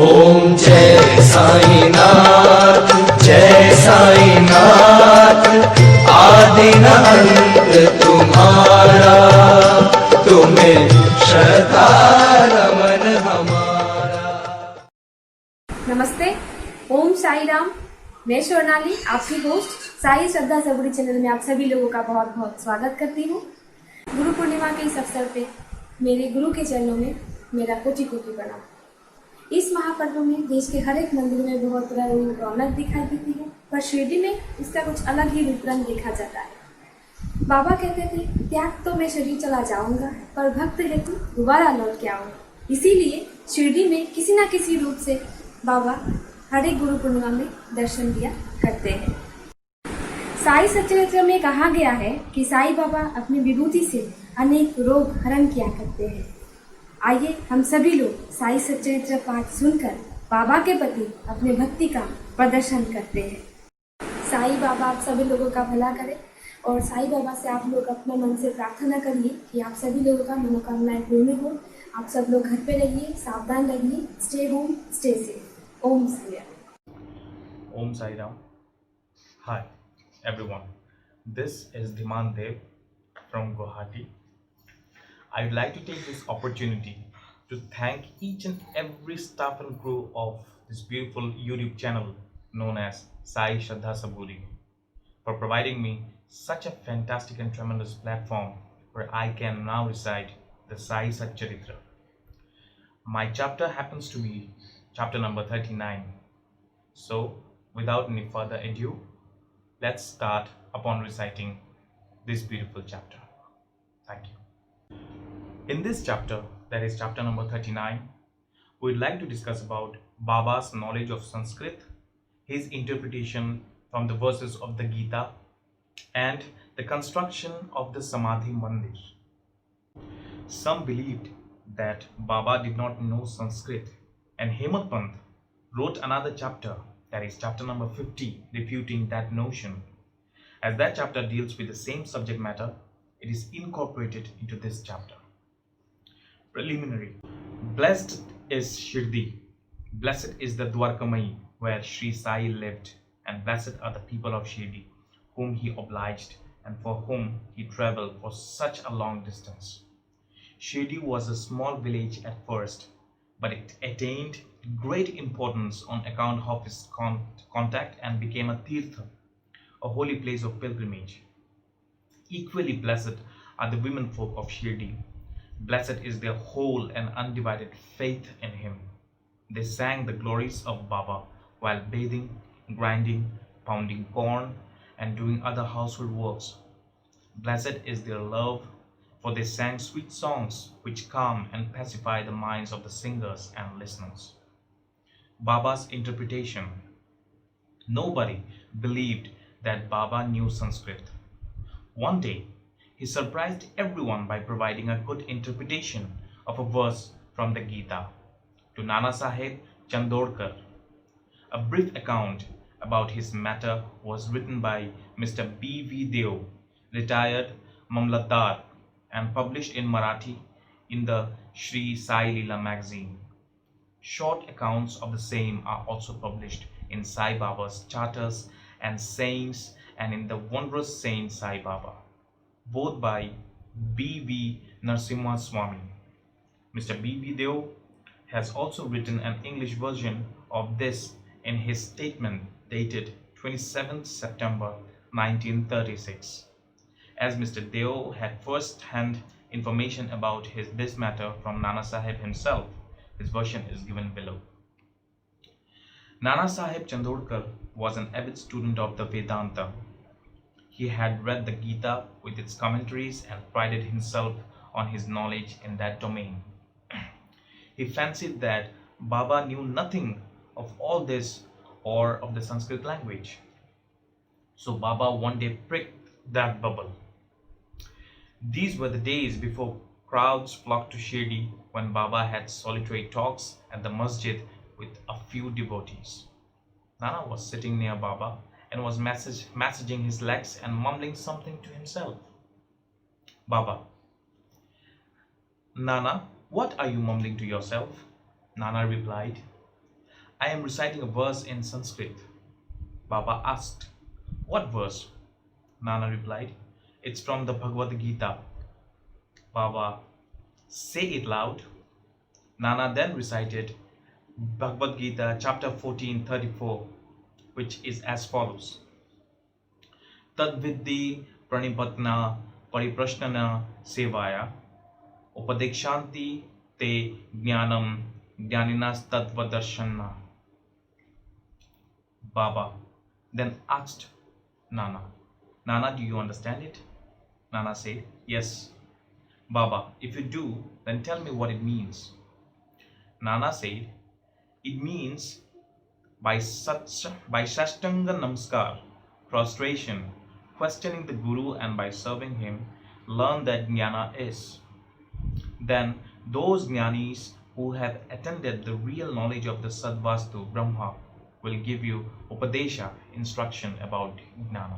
ओम जय साई नाथ, जय साई नाथ। आदि न अंत तुम्हारा, तुम्हें श्रद्धा नमन हमारा। नमस्ते, ओम साई राम। मैं स्वर्णाली, आपकी होस्ट साई श्रद्धा सबूरी चैनल में आप सभी लोगों का बहुत बहुत स्वागत करती हूँ। गुरु पूर्णिमा के इस अवसर पे मेरे गुरु के चरणों में मेरा कोटि कोटि प्रणाम। इस महापर्व में देश के हर एक मंदिर में बहुत रौनक दिखाई देती है, पर शिरडी में इसका कुछ अलग ही रूप रंग देखा जाता है। बाबा कहते थे, त्याग तो मैं शरीर चला जाऊंगा, पर भक्त हेतु दोबारा लौट के आऊंगा। इसीलिए शिरडी में किसी न किसी रूप से बाबा हर एक गुरु पूर्णिमा में दर्शन दिया करते हैं। साई सच्चरित्र में कहा गया है कि साई बाबा अपनी विभूति से अनेक रोग हरण किया करते हैं। आइए हम सभी लोग साई सच्चरित्र पाठ सुनकर बाबा के प्रति अपने भक्ति का प्रदर्शन करते हैं। साई बाबा आप सभी लोगों का भला करे और साई बाबा से आप लोग अपने मन से प्रार्थना करिए कि आप सभी लोगों का मनोकामनाएं पूर्ण हो। आप सब लोग घर पे रहिए, सावधान रहिए, stay home, stay safe. Om Sai Ram. Om Sai Ram. Hi everyone, this is Dhiman Dev from Guwahati. I would like to take this opportunity to thank each and every staff and crew of this beautiful YouTube channel known as Sai Satcharitra Addhyay for providing me such a fantastic and tremendous platform where I can now recite the Sai Satcharitra. My chapter happens to be chapter number 39. So, without any further ado, let's start upon reciting this beautiful chapter. Thank you. In this chapter, that is chapter number 39, we'd like to discuss about Baba's knowledge of Sanskrit, his interpretation from the verses of the Gita, and the construction of the Samadhi Mandir. Some believed that Baba did not know Sanskrit, and Hemant Pant wrote another chapter, that is chapter number 50, refuting that notion. As that chapter deals with the same subject matter, it is incorporated into this chapter. Preliminary. Blessed is Shirdi, blessed is the Dwarkamai where Sri Sai lived, and blessed are the people of Shirdi, whom he obliged and for whom he traveled for such a long distance. Shirdi was a small village at first, but it attained great importance on account of its contact and became a tirtha, a holy place of pilgrimage. Equally blessed are the women folk of Shirdi. Blessed is their whole and undivided faith in him. They sang the glories of Baba while bathing, grinding, pounding corn, and doing other household works. Blessed is their love, for they sang sweet songs which calm and pacify the minds of the singers and listeners. Baba's interpretation. Nobody believed that Baba knew Sanskrit. One day, he surprised everyone by providing a good interpretation of a verse from the Gita to Nana Sahib Chandorkar. A brief account about his matter was written by Mr. B.V. Deo, retired Mamlatdar, and published in Marathi in the Sri Sai Leela magazine. Short accounts of the same are also published in Sai Baba's Charters and Sayings and in the Wondrous Saint Sai Baba, both by B.V. Narasimha Swami. Mr. B.V. Deo has also written an English version of this in his statement dated 27th September 1936. As Mr. Deo had first-hand information about this matter from Nana Sahib himself, his version is given below. Nana Sahib Chandorkar was an avid student of the Vedanta. He had read the Gita with its commentaries and prided himself on his knowledge in that domain. He fancied that Baba knew nothing of all this or of the Sanskrit language. So Baba one day pricked that bubble. These were the days before crowds flocked to Shirdi, when Baba had solitary talks at the masjid with a few devotees. Nana was sitting near Baba and was massaging his legs and mumbling something to himself. Baba: Nana, what are you mumbling to yourself? Nana replied, I am reciting a verse in Sanskrit. Baba asked, "What verse?" Nana replied, "It's from the Bhagavad Gita." Baba, "Say it loud." Nana then recited Bhagavad Gita chapter 14:34, which is as follows: Tadviddi pranipatna pariprashnana sevaya upadekshanti te jnanam jnaninas tattvadarshana. Baba then asked Nana, "Nana, do you understand it?" Nana said, "Yes." Baba, "If you do, then tell me what it means." Nana said, "It means by Sashtanga Namaskar, prostration, questioning the Guru, and by serving him, learn that Jnana is. Then those Jnanis who have attained the real knowledge of the Sadvastu Brahma will give you Upadesha, instruction about Jnana."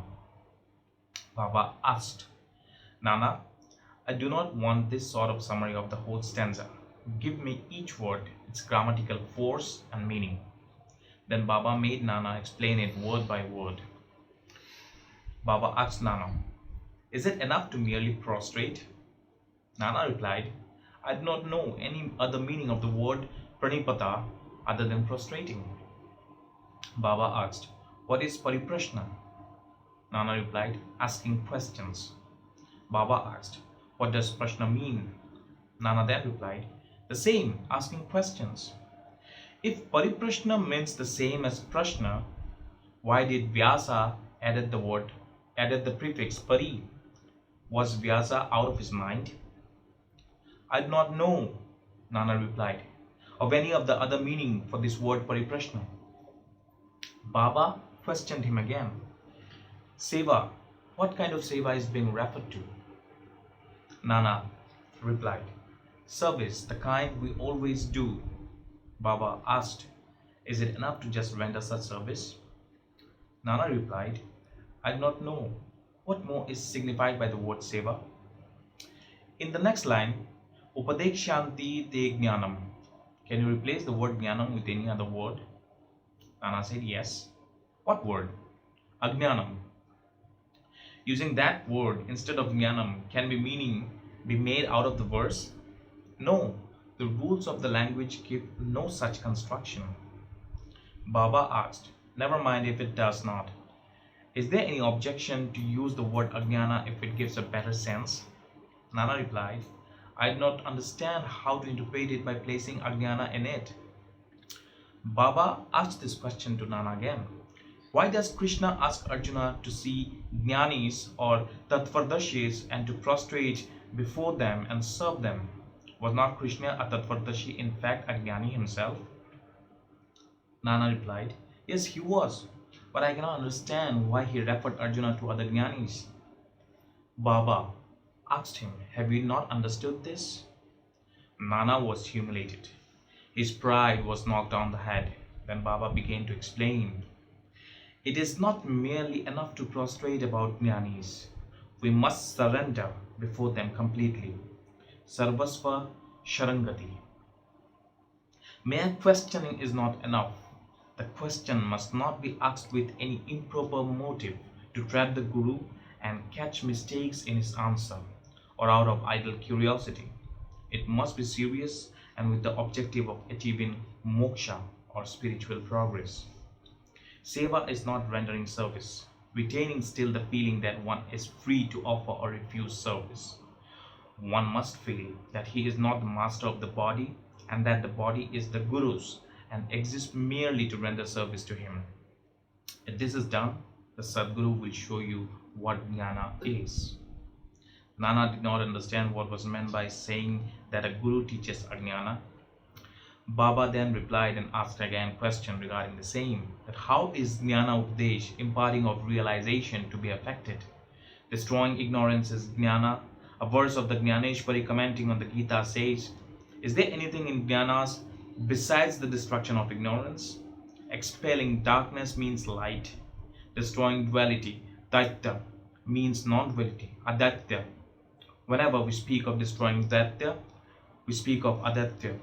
Baba asked, "Nana, I do not want this sort of summary of the whole stanza. Give me each word, its grammatical force and meaning." Then Baba made Nana explain it word by word. Baba asked Nana, "Is it enough to merely prostrate?" Nana replied, "I do not know any other meaning of the word pranipata other than prostrating." Baba asked, "What is pariprashna?" Nana replied, "Asking questions." Baba asked, "What does prashna mean?" Nana then replied, "The same, asking questions." If pariprashna means the same as prashna, why did Vyasa added the prefix pari? Was Vyasa out of his mind? "I do not know," Nana replied, "of any of the other meaning for this word pariprashna." Baba questioned him again. "Seva, what kind of seva is being referred to?" Nana replied, "Service, the kind we always do." Baba asked, "Is it enough to just render such service?" Nana replied, "I do not know. What more is signified by the word seva?" In the next line, Upadekshanti te jnanam. Can you replace the word jnanam with any other word? Nana said, "Yes." What word? Ajnanam. Using that word instead of jnanam, can meaning be made out of the verse? No, the rules of the language give no such construction. Baba asked, "Never mind if it does not. Is there any objection to use the word ajnana if it gives a better sense?" Nana replied, "I do not understand how to interpret it by placing ajnana in it." Baba asked this question to Nana again. Why does Krishna ask Arjuna to see jnanis or tattvardashis and to prostrate before them and serve them? Was not Krishna a tattvardashi, in fact a jnani himself? Nana replied, "Yes, he was, but I cannot understand why he referred Arjuna to other jnanis." Baba asked him, "Have you not understood this?" Nana was humiliated. His pride was knocked on the head. Then Baba began to explain. It is not merely enough to prostrate about jnanis. We must surrender before them completely. Sarvasva Sharangati. Mere questioning is not enough. The question must not be asked with any improper motive to trap the Guru and catch mistakes in his answer, or out of idle curiosity. It must be serious and with the objective of achieving moksha or spiritual progress. Seva is not rendering service, retaining still the feeling that one is free to offer or refuse service. One must feel that he is not the master of the body and that the body is the Guru's and exists merely to render service to him. If this is done, the Sadguru will show you what jnana is. Nana did not understand what was meant by saying that a Guru teaches ajnana. Baba then replied and asked again question regarding the same, that how is jnana upadesh, imparting of realization, to be affected? Destroying ignorance is jnana. A verse of the Jnaneshwari commenting on the Gita says, "Is there anything in jnanas besides the destruction of ignorance? Expelling darkness means light. Destroying duality, daitya, means non-duality, adatya. Whenever we speak of destroying daitya, we speak of adatya.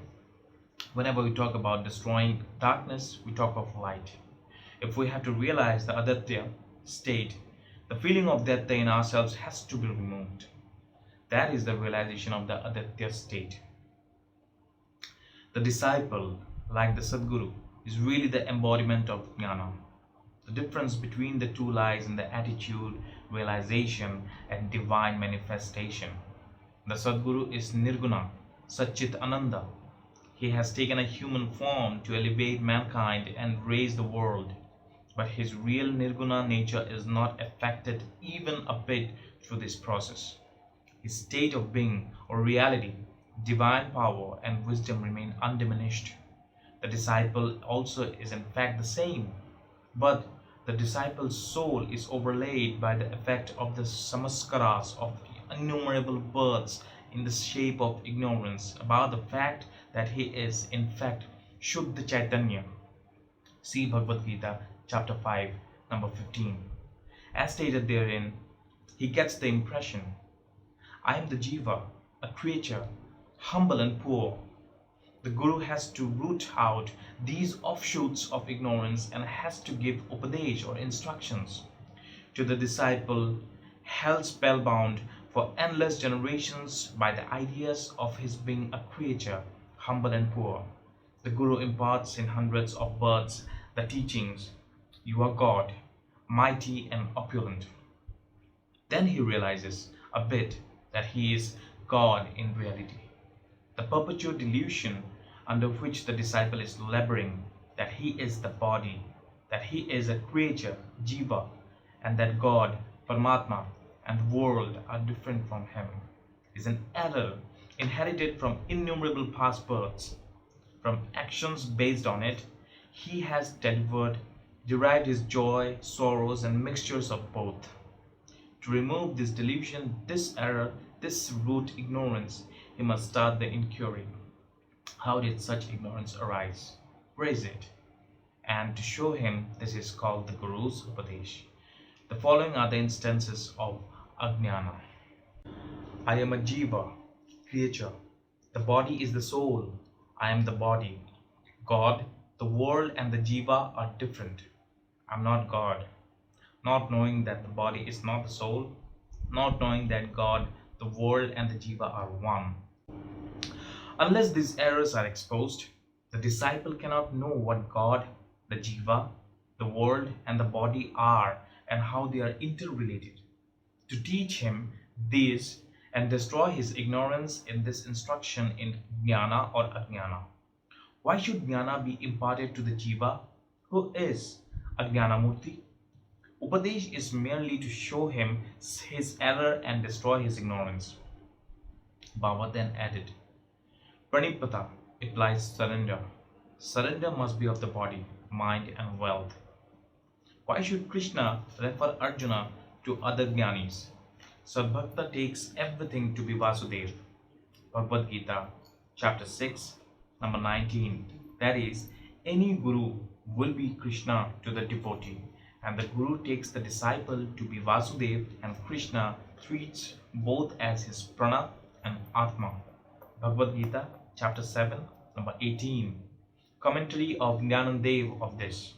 Whenever we talk about destroying darkness, we talk of light. If we have to realize the Aditya state, the feeling of Datta in ourselves has to be removed. That is the realization of the Aditya state. The disciple, like the Sadguru, is really the embodiment of Jnana. The difference between the two lies in the attitude, realization, and divine manifestation. The Sadguru is Nirguna, Satchit Ananda. He has taken a human form to elevate mankind and raise the world. But his real Nirguna nature is not affected even a bit through this process. His state of being or reality, divine power, and wisdom remain undiminished. The disciple also is in fact the same, but the disciple's soul is overlaid by the effect of the samaskaras of innumerable births in the shape of ignorance about the fact that he is in fact Shuddha Chaitanya. See Bhagavad Gita, chapter 5, number 15. As stated therein, he gets the impression, I am the jiva, a creature, humble and poor. The Guru has to root out these offshoots of ignorance and has to give upadesh or instructions to the disciple held spellbound for endless generations by the ideas of his being a creature, humble and poor. The Guru imparts in hundreds of births the teachings, you are God, mighty and opulent. Then he realizes a bit that he is God in reality. The perpetual delusion under which the disciple is laboring, that he is the body, that he is a creature, jiva, and that God, Paramatma, and world are different from him, is an error inherited from innumerable past births. From actions based on it, he has derived his joy, sorrows, and mixtures of both. To remove this delusion, this error, this root ignorance, he must start the inquiry. How did such ignorance arise? Where is it? And to show him this is called the Guru's Upadesh. The following are the instances of Ajnana. I am a jiva, creature. The body is the soul. I am the body. God, the world, and the jiva are different. I am not God. Not knowing that the body is not the soul, not knowing that God, the world, and the jiva are one. Unless these errors are exposed, the disciple cannot know what God, the jiva, the world, and the body are and how they are interrelated. To teach him this and destroy his ignorance in this instruction in jnana or ajnana. Why should jnana be imparted to the jiva who is ajnana murti? Upadesh is merely to show him his error and destroy his ignorance. Baba then added, Pranipata implies surrender. Surrender must be of the body, mind, and wealth. Why should Krishna refer Arjuna to other jnanis? Sadbhakta takes everything to be Vasudev. Bhagavad Gita, chapter 6, number 19. That is, any guru will be Krishna to the devotee, and the guru takes the disciple to be Vasudev, and Krishna treats both as his prana and atma. Bhagavad Gita, chapter 7, number 18. Commentary of Jnanadev of this.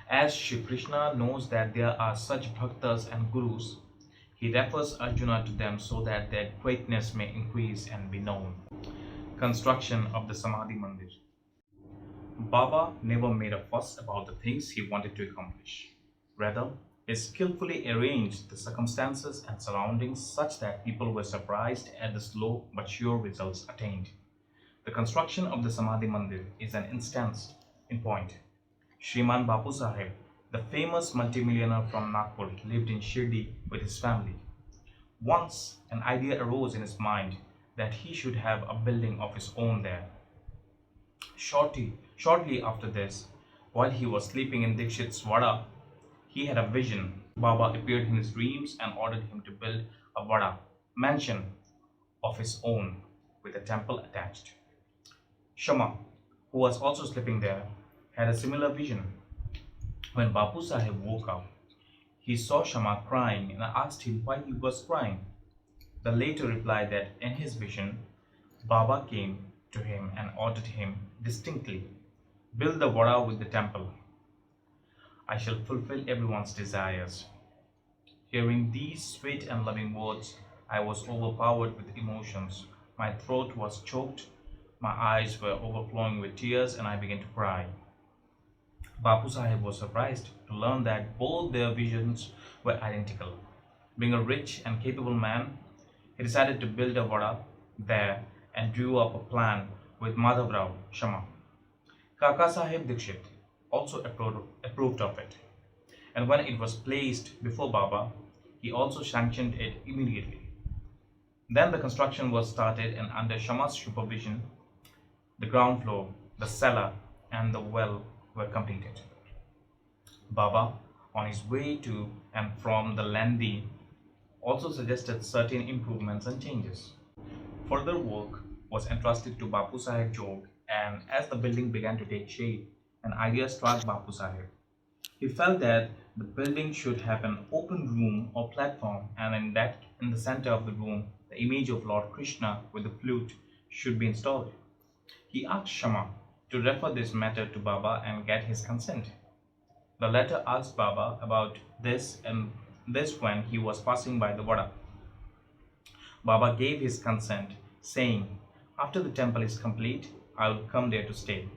As Shri Krishna knows that there are such bhaktas and gurus, he refers Arjuna to them so that their greatness may increase and be known. Construction of the Samadhi Mandir. Baba never made a fuss about the things he wanted to accomplish. Rather, he skillfully arranged the circumstances and surroundings such that people were surprised at the slow but sure results attained. The construction of the Samadhi Mandir is an instance in point. Shriman Bapu Sahib, the famous multimillionaire from Nagpur, lived in Shirdi with his family. Once, an idea arose in his mind that he should have a building of his own there. Shortly after this, while he was sleeping in Dikshit's Vada, he had a vision. Baba appeared in his dreams and ordered him to build a Vada, mansion of his own with a temple attached. Shama, who was also sleeping there, had a similar vision. When Bapu Sahib woke up, he saw Shama crying and asked him why he was crying. The latter replied that in his vision, Baba came to him and ordered him distinctly, "Build the vada with the temple. I shall fulfill everyone's desires." Hearing these sweet and loving words, I was overpowered with emotions. My throat was choked, my eyes were overflowing with tears, and I began to cry. Bapu Sahib was surprised to learn that both their visions were identical. Being a rich and capable man, he decided to build a vada there and drew up a plan with Madhavrao Shama. Kaka Sahib Dikshit also approved of it, and when it was placed before Baba, he also sanctioned it immediately. Then the construction was started, and under Shama's supervision, the ground floor, the cellar, and the well were completed. Baba, on his way to and from the Landi, also suggested certain improvements and changes. Further work was entrusted to Bapu Sahib Jog, and as the building began to take shape, an idea struck Bapu Sahib. He felt that the building should have an open room or platform, and in the center of the room, the image of Lord Krishna with the flute should be installed. He asked Shama to refer this matter to Baba and get his consent. The latter asked Baba about this and this when he was passing by the vada. Baba gave his consent, saying, "After the temple is complete, I will come there to stay."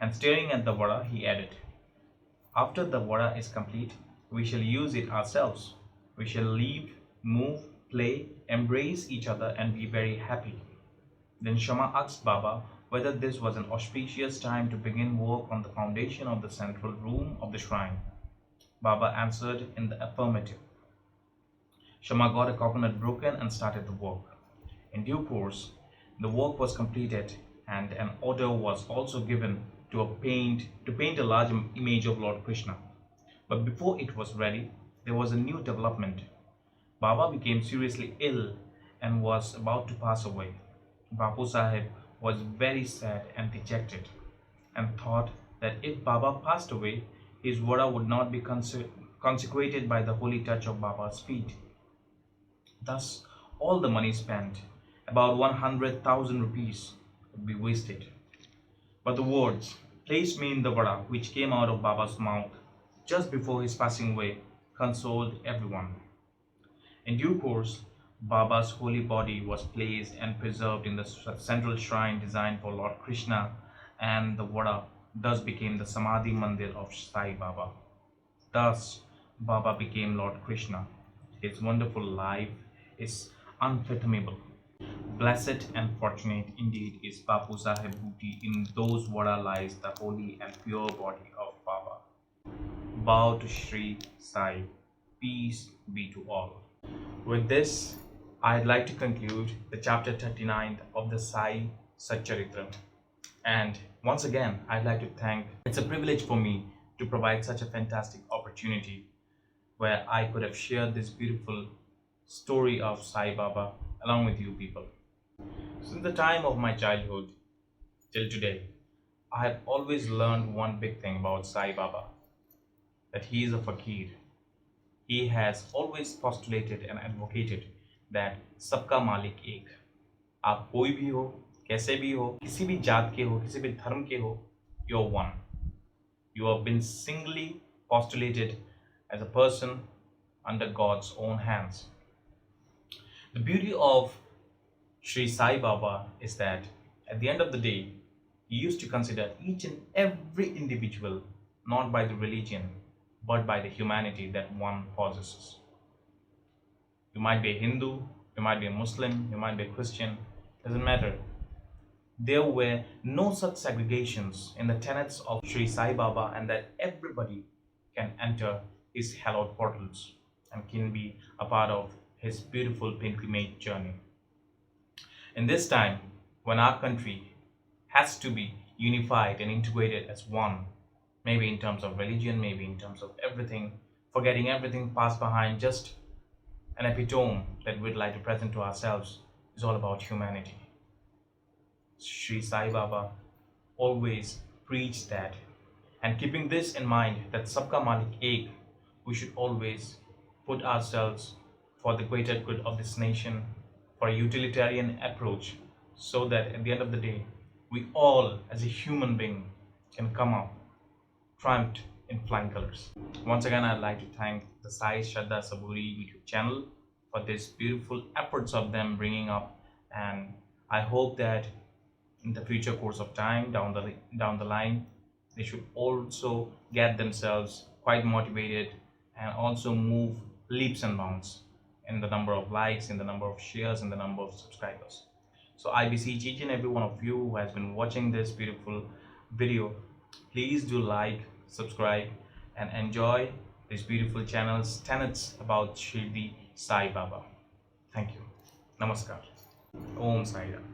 And staring at the vada, he added, "After the vada is complete, we shall use it ourselves. We shall live, move, play, embrace each other, and be very happy." Then Shama asked Baba whether this was an auspicious time to begin work on the foundation of the central room of the shrine. Baba answered in the affirmative. Shama got a coconut broken and started the work. In due course, the work was completed, and an order was also given to paint a large image of Lord Krishna. But before it was ready, there was a new development. Baba became seriously ill and was about to pass away. Bapu Sahib was very sad and dejected, and thought that if Baba passed away, his vada would not be consecrated by the holy touch of Baba's feet. Thus, all the money spent, about 100,000 rupees, would be wasted. But the words, "Place me in the vada," which came out of Baba's mouth just before his passing away, consoled everyone. In due course, Baba's holy body was placed and preserved in the central shrine designed for Lord Krishna, and the vada thus became the Samadhi Mandir of Sai Baba. Thus, Baba became Lord Krishna. His wonderful life is unfathomable. Blessed and fortunate indeed is Bapu Sahib Booty. In those vada lies the holy and pure body of Baba. Bow to Sri Sai. Peace be to all. With this, I'd like to conclude the chapter 39 of the Sai Satcharitra. And once again, I'd like to thank, it's a privilege for me to provide such a fantastic opportunity where I could have shared this beautiful story of Sai Baba along with you people. Since the time of my childhood till today, I have always learned one big thing about Sai Baba, that he is a fakir. He has always postulated and advocated that सबका मालिक एक. आप कोई भी हो, कैसे भी हो, किसी भी जात के हो, किसी भी धर्म के हो, you're one. You have been singly postulated as a person under God's own hands. The beauty of Sri Sai Baba is that at the end of the day, he used to consider each and every individual not by the religion but by the humanity that one possesses. You might be a Hindu, you might be a Muslim, you might be a Christian, doesn't matter. There were no such segregations in the tenets of Sri Sai Baba, and that everybody can enter his hallowed portals and can be a part of his beautiful pilgrimage journey. In this time, when our country has to be unified and integrated as one, maybe in terms of religion, maybe in terms of everything, forgetting everything past behind, just an epitome that we'd like to present to ourselves is all about humanity. Sri Sai Baba always preached that, and keeping this in mind, that Sabka Malik Ek, we should always put ourselves for the greater good of this nation, for a utilitarian approach, so that at the end of the day, we all as a human being can come out triumphed in flying colors. Once again, I'd like to thank the Sai Shraddha Saburi YouTube channel for this beautiful efforts of them bringing up, and I hope that in the future course of time down the line, they should also get themselves quite motivated and also move leaps and bounds in the number of likes, in the number of shares, in the number of subscribers. So I beseech each and every one of you who has been watching this beautiful video, please do like, subscribe, and enjoy this beautiful channel's tenets about Shirdi Sai Baba. Thank you. Namaskar. Om Sai Ram.